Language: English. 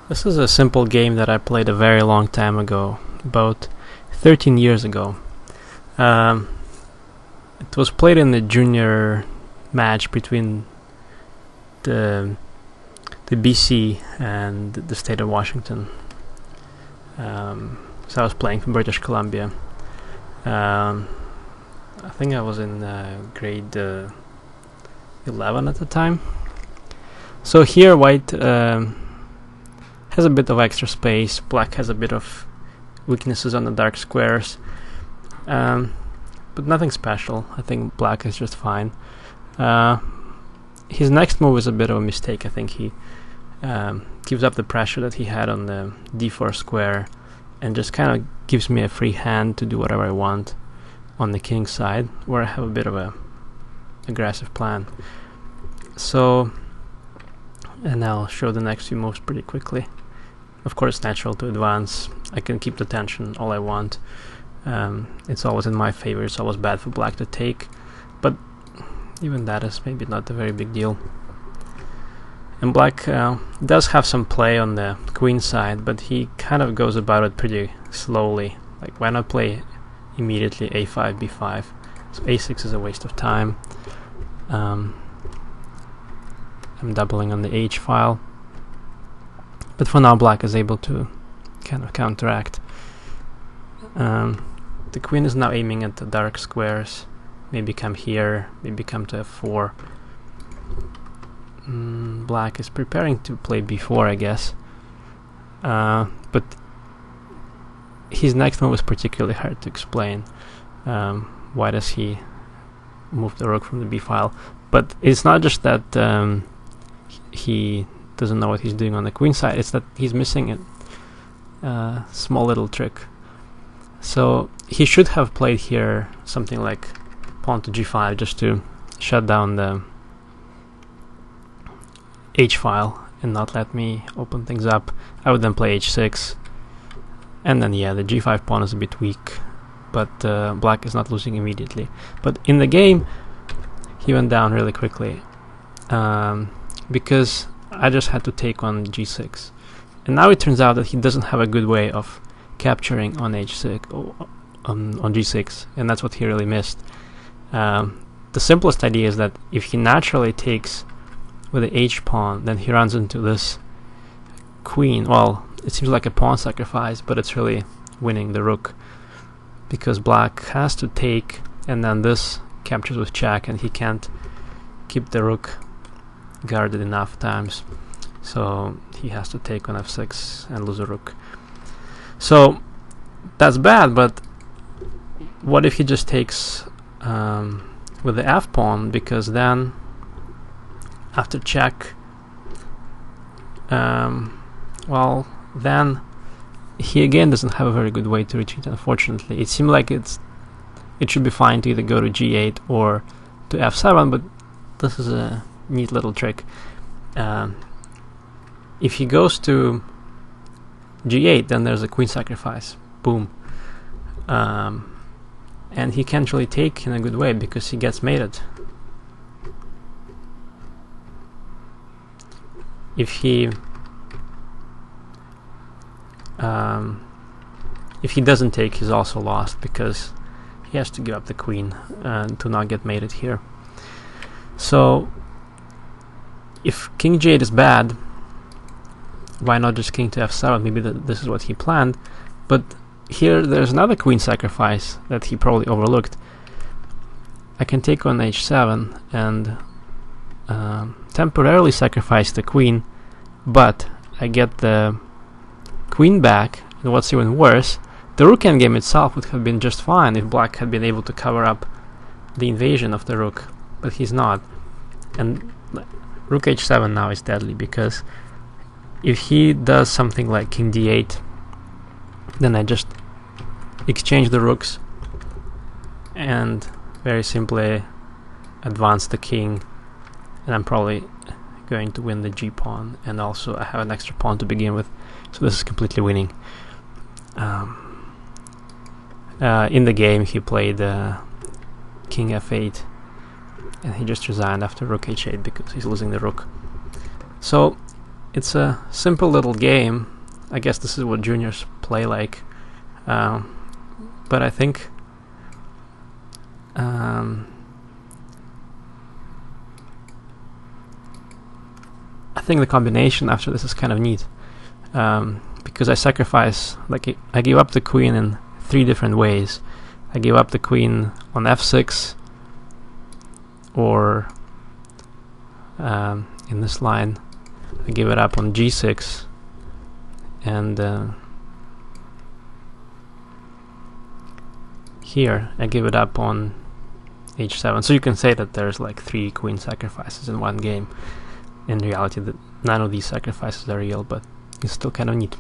This is a simple game that I played a very long time ago, about 13 years ago. Um, it was played in the junior match between the BC and the state of Washington. So I was playing for British Columbia. Um, I think I was in grade 11 at the time. So here white has a bit of extra space, black has a bit of weaknesses on the dark squares, but nothing special. I think black is just fine. His next move is a bit of a mistake. I think he gives up the pressure that he had on the d4 square and just kind of gives me a free hand to do whatever I want on the king side, where I have a bit of a aggressive plan. So, and I'll show the next few moves pretty quickly. Of course, natural to advance. I can keep the tension all I want. It's always in my favor. It's always bad for black to take, but even that is maybe not a very big deal. And black does have some play on the queen side, but he kind of goes about it pretty slowly. Like, why not play immediately a5, b5? So a6 is a waste of time. I'm doubling on the h file, but for now black is able to kind of counteract. The queen is now aiming at the dark squares. Maybe come here, maybe come to f4. Black is preparing to play b4, I guess. But his next move is particularly hard to explain. Why does he move the rook from the b file? But it's not just that he doesn't know what he's doing on the queen side, it's that he's missing a small little trick. So he should have played here something like pawn to g5 just to shut down the h file and not let me open things up. I would then play h6, and then yeah, the g5 pawn is a bit weak, but black is not losing immediately. But in the game he went down really quickly, because I just had to take on g6, and now it turns out that he doesn't have a good way of capturing on h6 on g6, and that's what he really missed. The simplest idea is that if he naturally takes with the h pawn, then he runs into this queen. Well, it seems like a pawn sacrifice, but it's really winning the rook, because black has to take, and then this captures with check, and he can't keep the rook guarded enough times, so he has to take on f6 and lose a rook. So that's bad, but what if he just takes with the f pawn, because then after check, well, then he again doesn't have a very good way to retreat, unfortunately. It seemed like it should be fine to either go to g8 or to f7, but this is a neat little trick. If he goes to g8, then there's a queen sacrifice. Boom. And he can't really take in a good way because he gets mated. If he doesn't take, he's also lost, because he has to give up the queen to not get mated here. So if king g8 is bad, why not just king to f7? Maybe this is what he planned, but here there's another queen sacrifice that he probably overlooked. I can take on h7 and temporarily sacrifice the queen, but I get the queen back, and what's even worse, the rook endgame itself would have been just fine if black had been able to cover up the invasion of the rook, but he's not. And rook h7 now is deadly, because if he does something like king d8, then I just exchange the rooks and very simply advance the king, and I'm probably going to win the g pawn, and also I have an extra pawn to begin with, so this is completely winning. In the game he played king f8, and he just resigned after rook h8 because he's losing the rook. So it's a simple little game. I guess this is what juniors play like. But I think the combination after this is kind of neat, because I sacrifice, like, I give up the queen in 3 different ways. I give up the queen on f6, or in this line I give it up on g6, and here I give it up on h7. So you can say that there's like 3 queen sacrifices in one game. In reality, that none of these sacrifices are real, but it's still kind of neat.